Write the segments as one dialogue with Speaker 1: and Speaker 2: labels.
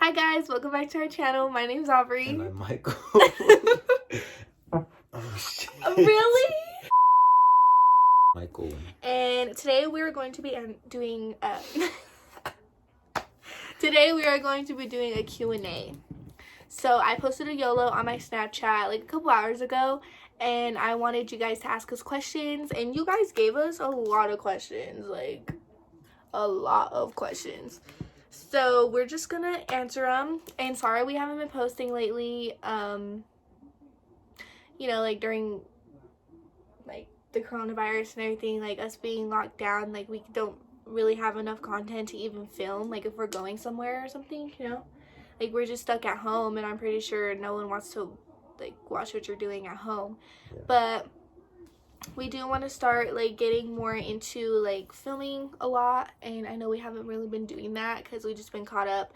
Speaker 1: Hi guys, welcome back to our channel. My name's Aubrey.
Speaker 2: And I'm Michael. Oh shit.
Speaker 1: Really?
Speaker 2: Michael.
Speaker 1: And today we are going to be doing today we are going to be doing a Q&A. So I posted a YOLO on my Snapchat like a couple hours ago, and I wanted you guys to ask us questions, and you guys gave us a lot of questions, like a lot of questions. So we're just gonna answer them. And sorry we haven't been posting lately. You know, like during like the coronavirus and everything, like us being locked down, like we don't really have enough content to even film, like if we're going somewhere or something, you know, like we're just stuck at home, and I'm pretty sure no one wants to like watch what you're doing at home. Yeah. But we do want to start like getting more into like filming a lot, and I know we haven't really been doing that because we've just been caught up,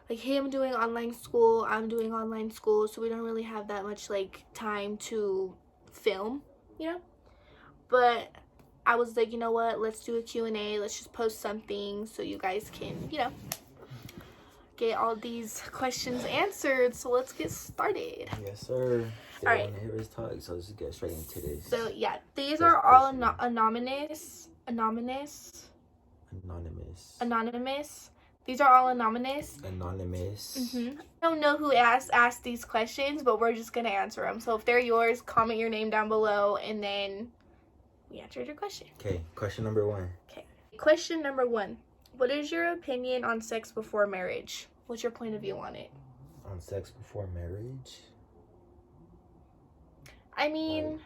Speaker 1: like him doing online school, I'm doing online school, so we don't really have that much like time to film, you know. But I was like, you know what, let's do a Q&A, let's just post something so you guys can, you know, get all these questions answered. So let's get started.
Speaker 2: Yes, sir.
Speaker 1: All right.
Speaker 2: Want to hear his talk, so let's get straight into this.
Speaker 1: So yeah, these are all anonymous. These are all anonymous. I don't know who asked these questions, but we're just gonna answer them. So if they're yours, comment your name down below, and then we answered your question.
Speaker 2: Okay, question number 1.
Speaker 1: Okay, question number 1. What is your opinion on sex before marriage? What's your point of view on it?
Speaker 2: On sex before marriage?
Speaker 1: I mean,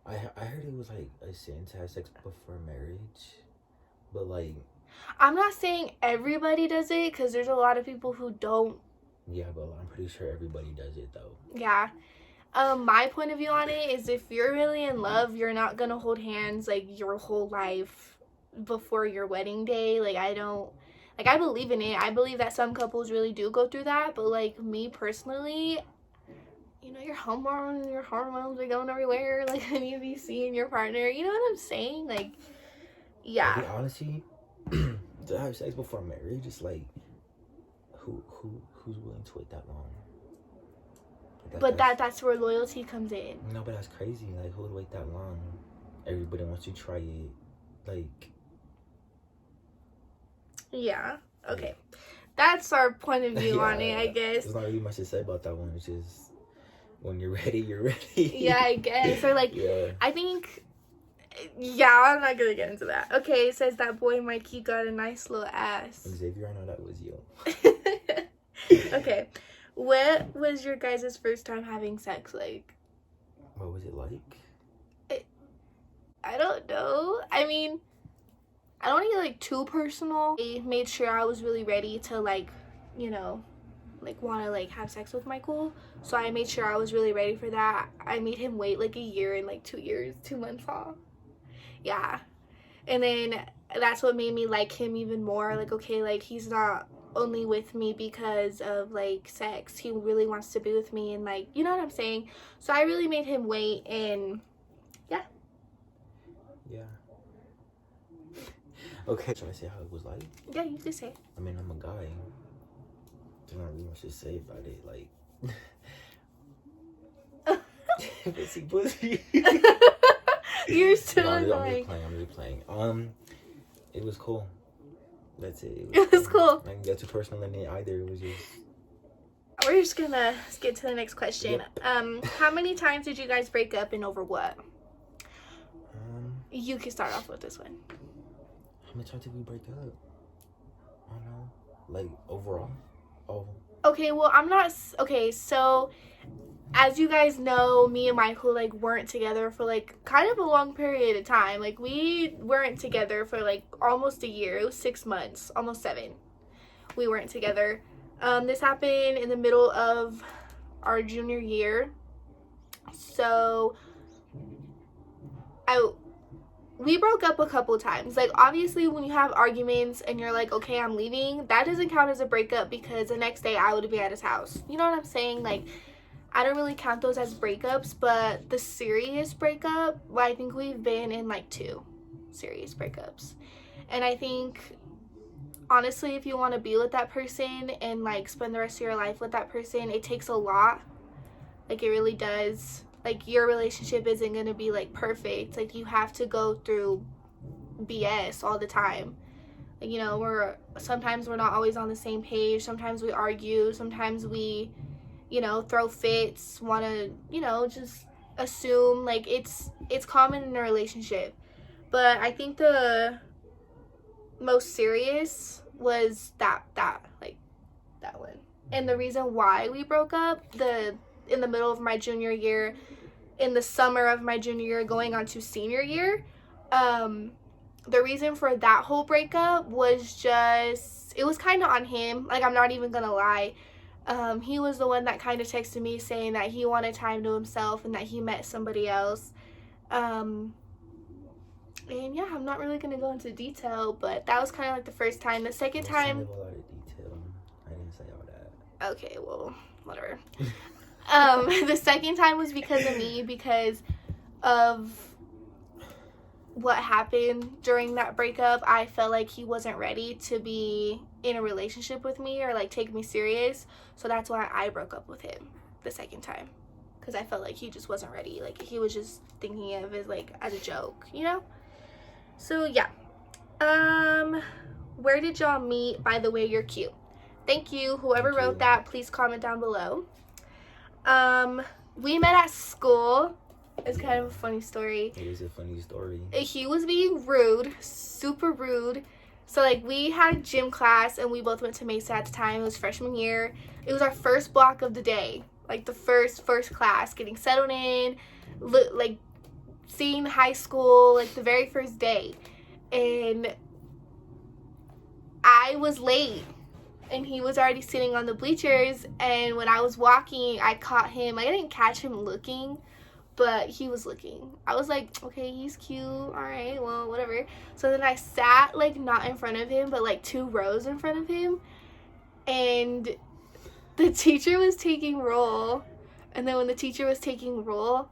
Speaker 2: I heard it was like a sin to have sex before marriage, but like,
Speaker 1: I'm not saying everybody does it, because there's a lot of people who don't.
Speaker 2: Yeah, but I'm pretty sure everybody does it though.
Speaker 1: Yeah. My point of view on it is, if you're really in love, you're not gonna hold hands like your whole life before your wedding day. Like I believe in it. I believe that some couples really do go through that, but like me personally, you know, your hormones are going everywhere. Like I need to be seeing your partner. You know what I'm saying? Like, yeah.
Speaker 2: Like, honestly, to have sex before marriage is like, who's willing to wait that long?
Speaker 1: But that's where loyalty comes in.
Speaker 2: No, but that's crazy. Like, who would wait that long? Everybody wants to try it. Like, yeah.
Speaker 1: Okay. That's our point of view on it, I guess.
Speaker 2: There's not really much to say about that one. It's just, when you're ready, you're ready.
Speaker 1: Yeah, I guess. Or like, yeah. I think, yeah, I'm not gonna get into that. Okay, it says that boy Mikey got a nice little ass.
Speaker 2: Xavier, I know that was you.
Speaker 1: Okay. What was your guys' first time having sex like?
Speaker 2: What was it like?
Speaker 1: I don't know. I mean, I don't want to get like too personal. I made sure I was really ready to like, you know, like want to like have sex with Michael. So I made sure I was really ready for that. I made him wait like a year and like 2 months off. Yeah. And then that's what made me like him even more. Like, okay, like he's not only with me because of like sex, he really wants to be with me, and like, you know what I'm saying. So I really made him wait, and yeah.
Speaker 2: Okay, should I say how it was like?
Speaker 1: Yeah, you can say.
Speaker 2: I mean, I'm a guy, there's not really much to say about it. Like, pussy.
Speaker 1: You're still annoying.
Speaker 2: I'm just playing. It was cool. That's it.
Speaker 1: It was cool.
Speaker 2: I didn't get too personal in it either. It was just.
Speaker 1: We're just gonna get to the next question. Yep. How many times did you guys break up, and over what? You can start off with this one.
Speaker 2: How many times did we break up? I don't know. Like overall. Oh.
Speaker 1: Okay. Well, I'm not. Okay. So, as you guys know, me and Michael like weren't together for like kind of a long period of time. Like we weren't together for like almost a year. It was 6 months, almost 7. We weren't together. This happened in the middle of our junior year. So we broke up a couple times. Like obviously when you have arguments and you're like, okay, I'm leaving, that doesn't count as a breakup, because the next day I would be at his house. You know what I'm saying? Like I don't really count those as breakups, but the serious breakup, well, I think we've been in like 2 serious breakups. And I think honestly, if you want to be with that person and like spend the rest of your life with that person, it takes a lot. Like, it really does. Like, your relationship isn't going to be like perfect. Like, you have to go through BS all the time. Like, you know, sometimes we're not always on the same page. Sometimes we argue. Sometimes we, you know, throw fits, want to, you know, just assume. Like, it's common in a relationship. But I think the most serious was that one. And the reason why we broke up, in the middle of my junior year, in the summer of my junior year going on to senior year, the reason for that whole breakup was just, it was kind of on him. Like, I'm not even gonna lie. He was the one that kind of texted me saying that he wanted time to himself and that he met somebody else. And yeah, I'm not really gonna go into detail, but that was kind of like the first time. The second time,
Speaker 2: a lot of detail. I didn't say all that.
Speaker 1: Okay, well, whatever. The second time was because of me, because of what happened during that breakup. I felt like he wasn't ready to be in a relationship with me or like take me serious, so that's why I broke up with him the second time, because I felt like he just wasn't ready. Like, he was just thinking of it like as a joke, you know. So yeah. Where did y'all meet? By the way, you're cute. Thank you. Whoever wrote that, please comment down below. We met at school. It's kind of a funny story.
Speaker 2: It is a funny story.
Speaker 1: He was being rude, super rude. So, like, we had gym class, and we both went to Mesa at the time. It was freshman year. It was our first block of the day. Like, the first class, getting settled in, like, seeing high school, like, the very first day. And I was late. And he was already sitting on the bleachers, and when I was walking, I caught him. Like, I didn't catch him looking, but he was looking. I was like, okay, he's cute, all right, well, whatever. So then I sat, like, not in front of him, but, like, 2 rows in front of him, and the teacher was taking roll, and then when the teacher was taking roll,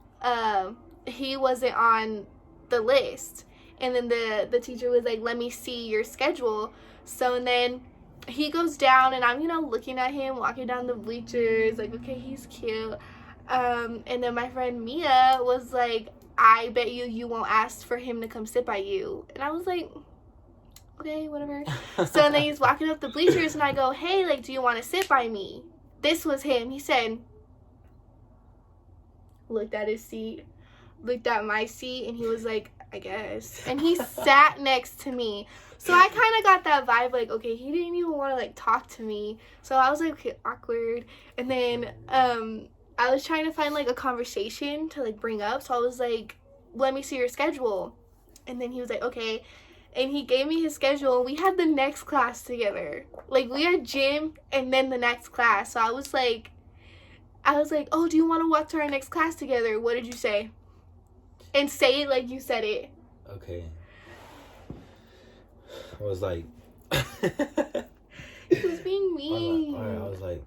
Speaker 1: he wasn't on the list, and then the teacher was like, let me see your schedule. So and then he goes down, and I'm, you know, looking at him walking down the bleachers, like, okay, he's cute. And then my friend Mia was like, I bet you won't ask for him to come sit by you. And I was like, okay, whatever. So then he's walking up the bleachers, and I go, hey, like, do you want to sit by me? This was him. He said, looked at his seat, looked at my seat, and he was like, I guess. And he sat next to me. So I kind of got that vibe, like, okay, he didn't even want to, like, talk to me. So I was like, okay, awkward. And then I was trying to find, like, a conversation to, like, bring up. So I was like, let me see your schedule. And then he was like, okay. And he gave me his schedule. We had the next class together. Like, we had gym and then the next class. So I was like, oh, do you want to walk to our next class together? What did you say? And say it like you said it.
Speaker 2: Okay. I was like...
Speaker 1: He was being mean.
Speaker 2: Alright, I was like,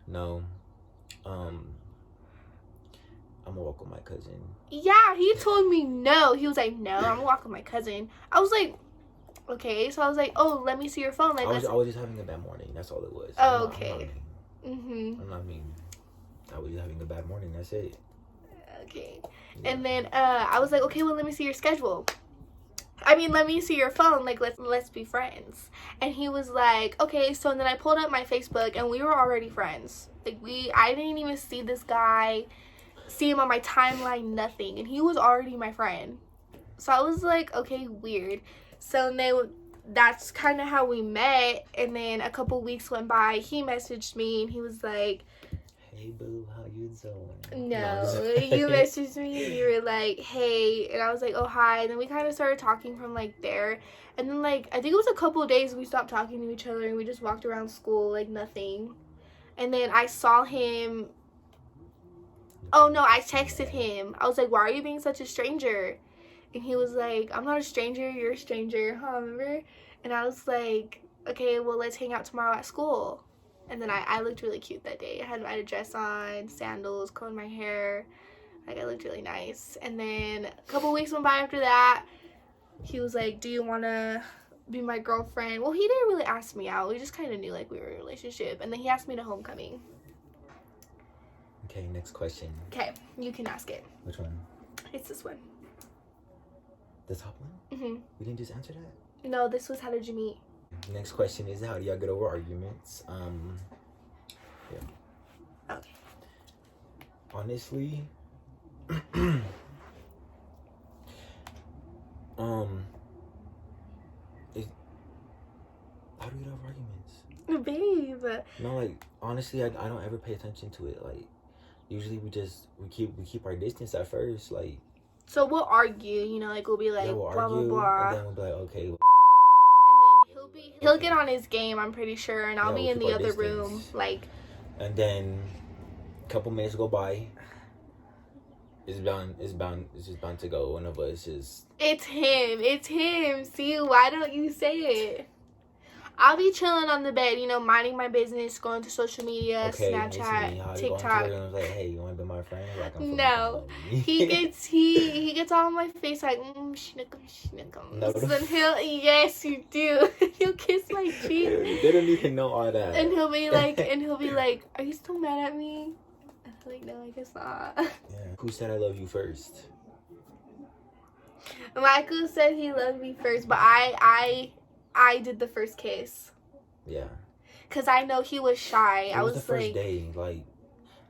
Speaker 2: no. I'm gonna walk with my cousin.
Speaker 1: Yeah, he told me no. He was like, no, I'm gonna walk with my cousin. I was like, okay. So I was like, oh, let me see your phone. Like,
Speaker 2: I was just having a bad morning. That's all it was.
Speaker 1: Oh, okay.
Speaker 2: I'm not mean. I was just having a bad morning. That's it.
Speaker 1: Okay. Yeah. And then I was like, okay, well, let me see your schedule. I mean, let me see your phone. Like, let's be friends. And he was like, okay. So then I pulled up my Facebook, and we were already friends. Like, I didn't even see this guy, see him on my timeline, nothing. And he was already my friend. So I was like, okay, weird. So then that's kind of how we met. And then a couple weeks went by. He messaged me, and he was like,
Speaker 2: hey, boo, how you doing?
Speaker 1: No, you messaged me, and you were like, hey. And I was like, oh, hi. And then we kind of started talking from, like, there. And then, like, I think it was a couple of days we stopped talking to each other, and we just walked around school, like, nothing. And then I saw him. Oh, no, I texted him. I was like, why are you being such a stranger? And he was like, I'm not a stranger. You're a stranger. Huh, remember? And I was like, okay, well, let's hang out tomorrow at school. And then I looked really cute that day. I had a dress on, sandals, combed my hair. Like, I looked really nice. And then a couple weeks went by after that. He was like, do you want to be my girlfriend. Well, he didn't really ask me out. We just kind of knew like we were in a relationship, and then he asked me to homecoming.
Speaker 2: Okay, next question.
Speaker 1: Okay, you can ask it.
Speaker 2: Which one?
Speaker 1: It's this one.
Speaker 2: The top one?
Speaker 1: Mm-hmm.
Speaker 2: We didn't just answer that?
Speaker 1: No, this was how did you meet?
Speaker 2: Next question is, how do y'all get over arguments? Yeah.
Speaker 1: Okay.
Speaker 2: Honestly, how do we get over arguments?
Speaker 1: Babe.
Speaker 2: No, like, honestly, I don't ever pay attention to it. Like, usually we keep our distance at first, like.
Speaker 1: So we'll argue, you know, like we'll be like,
Speaker 2: Yeah, we'll
Speaker 1: blah,
Speaker 2: argue,
Speaker 1: blah, blah.
Speaker 2: and then we'll be like, okay.
Speaker 1: And then he'll get on his game, I'm pretty sure, and I'll be in the other room, like.
Speaker 2: And then, a couple minutes go by. It's just bound to go. One of us is.
Speaker 1: It's him. See, why don't you say it? I'll be chilling on the bed, you know, minding my business, going to social media,
Speaker 2: okay,
Speaker 1: Snapchat, TikTok.
Speaker 2: I was like, hey, you want to be my friend? Like,
Speaker 1: no, he gets all on my face like, schnickums.
Speaker 2: No.
Speaker 1: And yes, you do. He'll kiss my cheek.
Speaker 2: They don't even know all that.
Speaker 1: And he'll be like, are you still mad at me? I'm like, no, I guess not.
Speaker 2: Yeah. Who said I love you first?
Speaker 1: Michael said he loved me first, but I did the first kiss.
Speaker 2: Yeah.
Speaker 1: Cause I know he was shy.
Speaker 2: It was the first day. Like,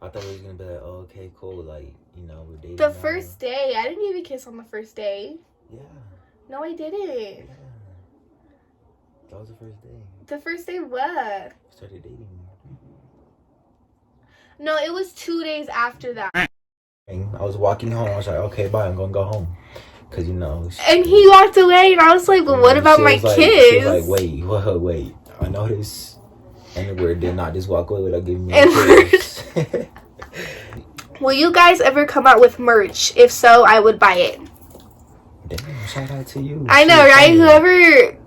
Speaker 2: I thought we was gonna be like, oh, okay, cool. Like, you know, we're dating.
Speaker 1: The first day, I didn't even kiss on the first day.
Speaker 2: Yeah.
Speaker 1: No, I didn't.
Speaker 2: Yeah. That was the first day.
Speaker 1: The first day what?
Speaker 2: Started dating.
Speaker 1: No, it was 2 days after that.
Speaker 2: I was walking home. I was like, okay, bye. I'm gonna go home. Cause you know.
Speaker 1: And he walked away, and I was like, well, what about my kids?
Speaker 2: She was like, wait. I noticed N-word did not just walk away without giving me a kiss.
Speaker 1: Will you guys ever come out with merch? If so, I would buy it.
Speaker 2: Damn, shout out to you.
Speaker 1: I know, right?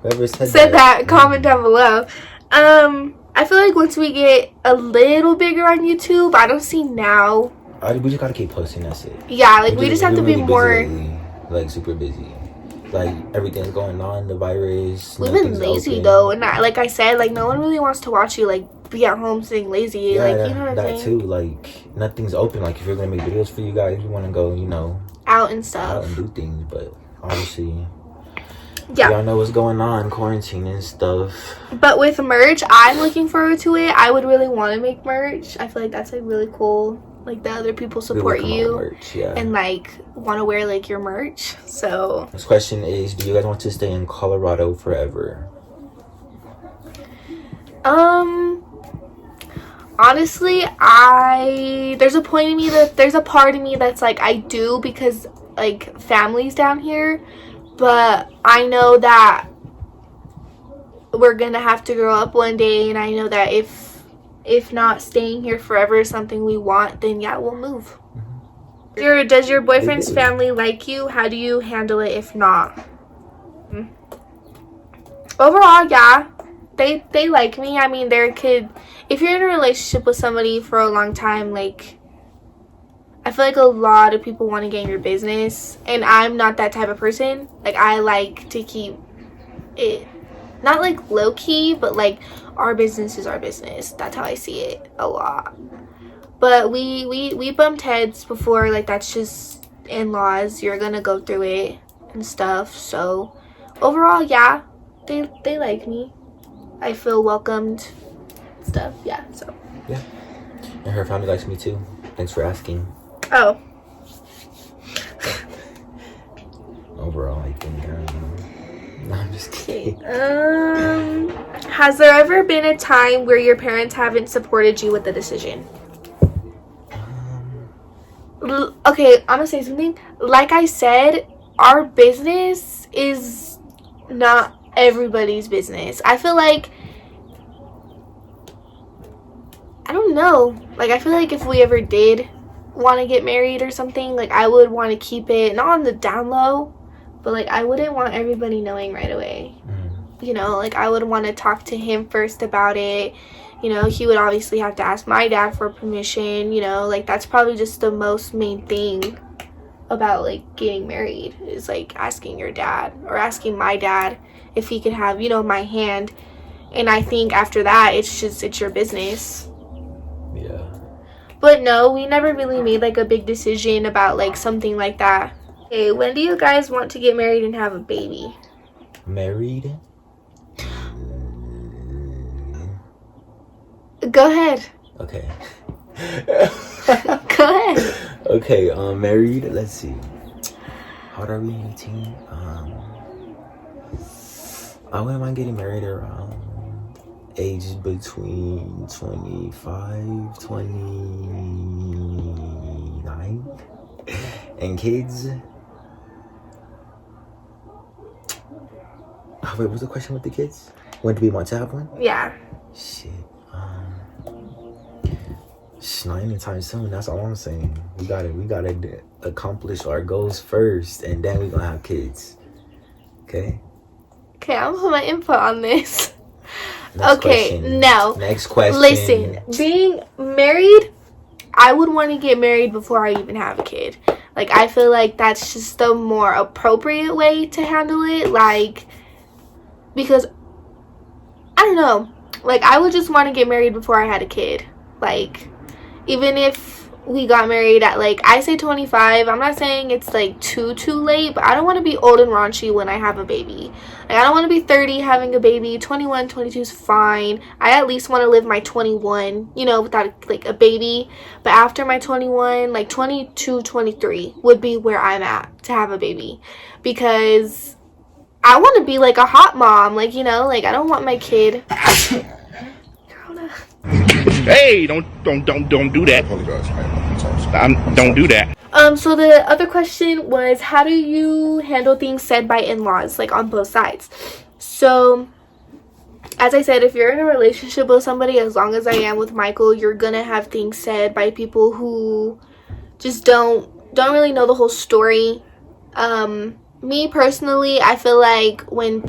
Speaker 1: Whoever said that, comment down below. I feel like once we get a little bigger on YouTube, I don't see now.
Speaker 2: We just gotta keep posting, that's it.
Speaker 1: Yeah, like we just have to be more.
Speaker 2: Like super busy. Like everything's going on, the virus.
Speaker 1: We've been lazy though, and like I said, like no one really wants to watch you like be at home sitting lazy.
Speaker 2: Yeah,
Speaker 1: like you know what I'm saying?
Speaker 2: That too. Like nothing's open. Like if you're gonna make videos for you guys, you want to go, you know,
Speaker 1: out and stuff,
Speaker 2: out and do things. But obviously,
Speaker 1: yeah,
Speaker 2: y'all know what's going on, quarantine and stuff.
Speaker 1: But with merch, I'm looking forward to it. I would really want to make merch. I feel like that's like really cool. Like the other people support you
Speaker 2: merch, yeah.
Speaker 1: And like want to wear like your merch. So
Speaker 2: this question is, do you guys want to stay in Colorado forever?
Speaker 1: Honestly, there's a part of me that's like I do, because like family's down here, but I know that we're gonna have to grow up one day, and I know that if not staying here forever is something we want, then yeah, we'll move. Mm-hmm. Does your boyfriend's family like you? How do you handle it if not? Overall, yeah, they like me. I mean, if you're in a relationship with somebody for a long time, like I feel like a lot of people want to get in your business, and I'm not that type of person. Like I like to keep it not like low key, but like our business is our business. That's how I see it a lot. But we bumped heads before. Like that's just in-laws. You're gonna go through it and stuff. So overall, yeah, they like me. I feel welcomed. Stuff, yeah. So
Speaker 2: yeah, and her family likes me too. Thanks for asking.
Speaker 1: Oh.
Speaker 2: Overall, I think. No, I'm just kidding.
Speaker 1: Has there ever been a time where your parents haven't supported you with the decision? Okay, I'm gonna say something. Like I said, our business is not everybody's business. I feel like, I don't know. Like, I feel like if we ever did want to get married or something, like, I would want to keep it, not on the down low, but, like, I wouldn't want everybody knowing right away. You know, like, I would want to talk to him first about it. You know, he would obviously have to ask my dad for permission. You know, like, that's probably just the most main thing about, like, getting married is, like, asking your dad or asking my dad if he could have, you know, my hand. And I think after that, it's your business.
Speaker 2: Yeah.
Speaker 1: But no, we never really made like a big decision about like something like that. Okay, when do you guys want to get married and have a baby?
Speaker 2: Married?
Speaker 1: Go ahead.
Speaker 2: Okay.
Speaker 1: Go ahead.
Speaker 2: Okay, married, let's see. How old are we? 18? I wouldn't mind getting married around ages between 25, 29. And kids. Oh, wait, what's the question with the kids? When do we want to have one?
Speaker 1: Yeah.
Speaker 2: Shit. It's not anytime soon. That's all I'm saying. We gotta accomplish our goals first, and then we gonna have kids. Okay.
Speaker 1: Okay, I'm gonna put my input on this.
Speaker 2: Next
Speaker 1: okay,
Speaker 2: question.
Speaker 1: no.
Speaker 2: Next question.
Speaker 1: Listen, being married, I would want to get married before I even have a kid. Like, I feel like that's just the more appropriate way to handle it. Like, because, I don't know. Like, I would just want to get married before I had a kid. Like, even if we got married at, like, I say 25. I'm not saying it's, like, too late. But I don't want to be old and raunchy when I have a baby. Like, I don't want to be 30 having a baby. 21, 22 is fine. I at least want to live my 21, you know, without, like, a baby. But after my 21, like, 22, 23 would be where I'm at to have a baby. Because I want to be, like, a hot mom. Like, you know, like, I don't want my kid...
Speaker 3: Hey, don't do that. Don't do that.
Speaker 1: So the other question was, how do you handle things said by in-laws, like on both sides? So, as I said, if you're in a relationship with somebody, as long as I am with Michael, you're gonna have things said by people who just don't really know the whole story. Me personally, I feel like when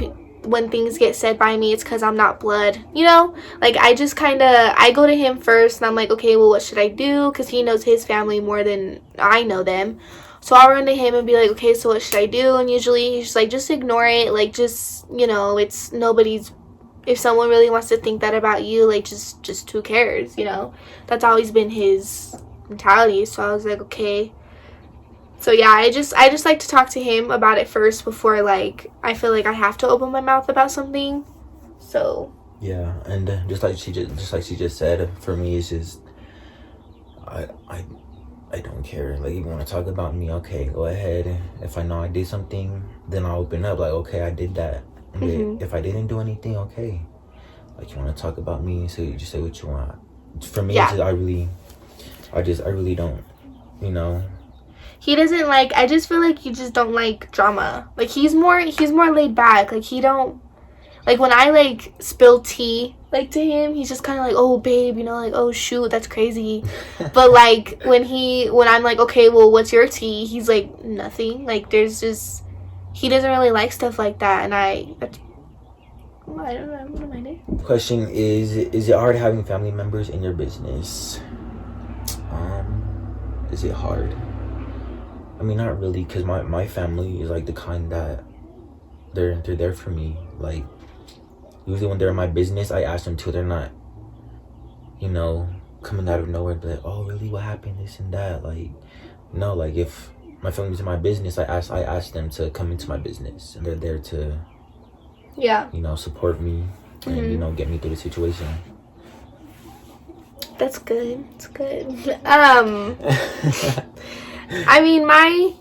Speaker 1: things get said by me, it's because I'm not blood, you know? Like, I just I go to him first, and I'm like, okay, well, what should I do? Because he knows his family more than I know them. So I'll run to him and be like, okay, so what should I do? And usually he's just like, just ignore it. Like, just, you know, it's nobody's... If someone really wants to think that about you, like, just who cares, you know? That's always been his mentality. So I was like, okay. So yeah, I just like to talk to him about it first before, like, I feel like I have to open my mouth about something. So
Speaker 2: yeah, and just like she just said, for me, it's just I don't care. Like, if you want to talk about me, okay, go ahead. If I know I did something, then I'll open up. Like, okay, I did that. Mm-hmm. If I didn't do anything, okay. Like, you want to talk about me, so you just say what you want. For me, yeah. I really don't, you know.
Speaker 1: He doesn't like, I just feel like he just don't like drama. Like, he's more laid back. Like, he don't, like, when I, like, spill tea, like, to him, he's just kind of like, oh, babe, you know, like, oh, shoot, that's crazy. But, like, when I'm like, okay, well, what's your tea? He's like, nothing. Like, there's just, he doesn't really like stuff like that. And I don't know, I don't mind it.
Speaker 2: Question is it hard having family members in your business? Is it hard? I mean, not really, because my family is, like, the kind that they're there for me. Like, usually when they're in my business, I ask them to. They're not, you know, coming out of nowhere and be like, oh, really, what happened, this and that. Like, no, like, if my family's in my business, I ask them to come into my business. And they're there to,
Speaker 1: yeah,
Speaker 2: you know, support me and, you know, get me through the situation.
Speaker 1: That's good. It's good. I mean, I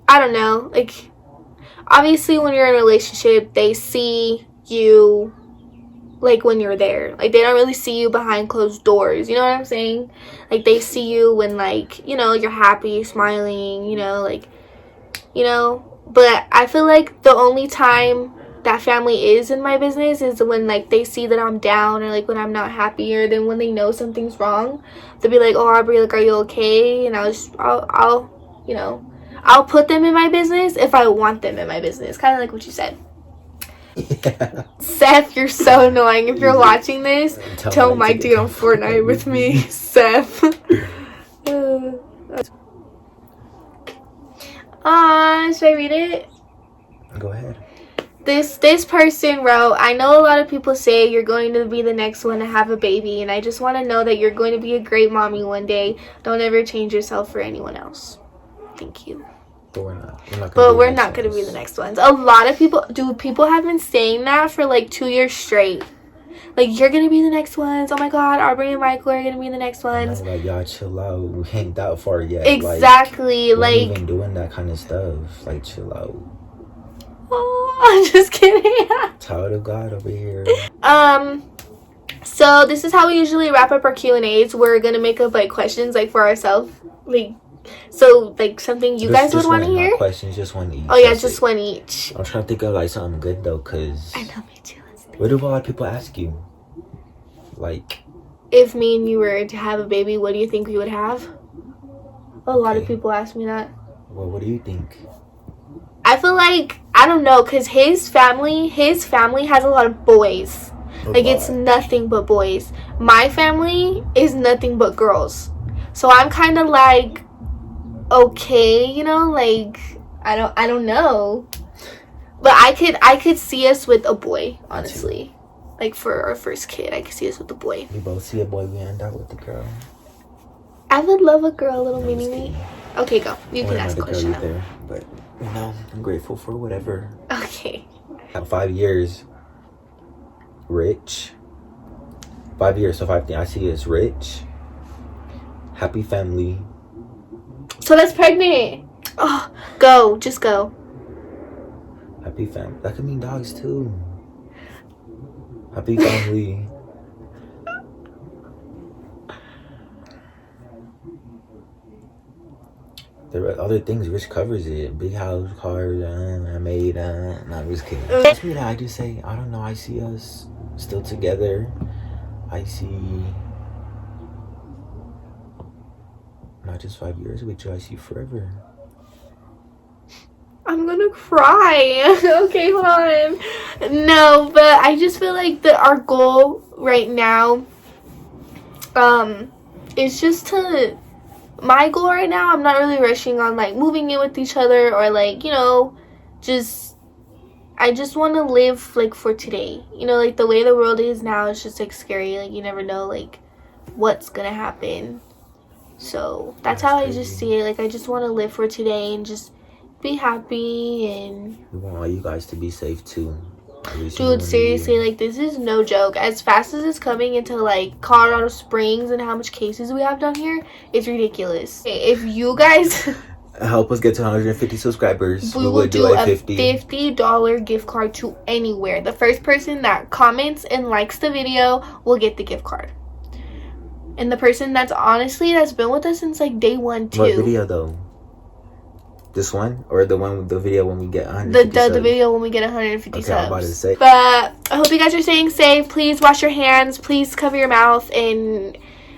Speaker 1: don't know, like, obviously when you're in a relationship, they see you, like, when you're there. Like, they don't really see you behind closed doors, you know what I'm saying? Like, they see you when, like, you know, you're happy, smiling, you know, like, you know. But I feel like the only time that family is in my business is when, like, they see that I'm down, or, like, when I'm not happy, or then when they know something's wrong, they'll be like, oh, Aubrey, like, are you okay? And I'll you know, I'll put them in my business if I want them in my business, kind of like what you said. Yeah. Seth, you're so annoying. If you're watching this, tell Mike to get on Fortnite with me. Seth. Should I read it?
Speaker 2: Go ahead.
Speaker 1: This person wrote, I know a lot of people say you're going to be the next one to have a baby, and I just want to know that you're going to be a great mommy one day. Don't ever change yourself for anyone else. Thank you.
Speaker 2: But we're not.
Speaker 1: We're not going to be the next ones. A lot of people, people have been saying that for like 2 years straight. Like, you're going to be the next ones. Oh my God, Aubrey and Michael are going to be the next ones.
Speaker 2: Like, y'all chill out. We ain't that far yet.
Speaker 1: Exactly.
Speaker 2: Like, we ain't even doing that kind of stuff. Like, chill out.
Speaker 1: Oh, I'm just kidding.
Speaker 2: Child of God over here.
Speaker 1: So this is how we usually wrap up our Q&As. We're gonna make up like questions like for ourselves, like, so like something you guys would want to hear.
Speaker 2: Questions, just one each.
Speaker 1: Oh yeah, just one each.
Speaker 2: I'm trying to think of like something good though, cause
Speaker 1: I know, me too.
Speaker 2: What do a lot of people ask you? Like,
Speaker 1: if me and you were to have a baby, what do you think we would have? A lot of people ask me that.
Speaker 2: Well, what do you think?
Speaker 1: I feel like, I don't know, because his family has a lot of boys. Like, it's nothing but boys. My family is nothing but girls. So I'm kind of like, okay, you know, like, I don't know. But I could see us with a boy, honestly. Like, for our first kid, I could see us with a boy.
Speaker 2: We both see a boy, we end up with a girl.
Speaker 1: I would love a girl, little mini me. Okay, go. You can ask a question now.
Speaker 2: There, but no, I'm grateful for whatever.
Speaker 1: Okay.
Speaker 2: 5 years, rich. 5 years, so 5 things I see is rich, happy family.
Speaker 1: So that's pregnant. Oh, go. Just go.
Speaker 2: Happy family. That could mean dogs too. Happy family. There are other things. Rich covers it. Big house, cars. I made. Not just kidding. That's what I just say. I don't know. I see us still together. I see not just 5 years with you. I see forever.
Speaker 1: I'm gonna cry. Okay, hold on. No, but I just feel like our goal right now, is just to. My goal right now, I'm not really rushing on like moving in with each other or like, you know, I just want to live like for today. You know, like the way the world is now, it's just like scary. Like you never know like what's gonna happen. So that's how crazy. I just see it. Like I just want to live for today and just be happy, and
Speaker 2: we want all you guys to be safe too.
Speaker 1: Dude, seriously, like this is no joke. As fast as it's coming into like Colorado Springs and how much cases we have down here, it's ridiculous. If you guys
Speaker 2: help us get to 150 subscribers,
Speaker 1: we will do a $50 gift card to anywhere. The first person that comments and likes the video will get the gift card. And the person that's been with us since like day one too.
Speaker 2: What video though? This one or the one with the video when we get 150 subs?
Speaker 1: The video when we get 150 subs.
Speaker 2: I'm about to say.
Speaker 1: But I hope you guys are staying safe. Please wash your hands. Please cover your mouth, and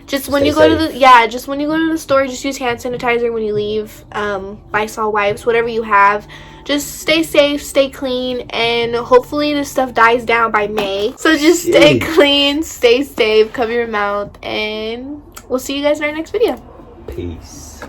Speaker 1: just when you go to the store, just use hand sanitizer when you leave. Lysol wipes, whatever you have. Just stay safe, stay clean, and hopefully this stuff dies down by May. So just stay clean, stay safe, cover your mouth, and we'll see you guys in our next video.
Speaker 2: Peace.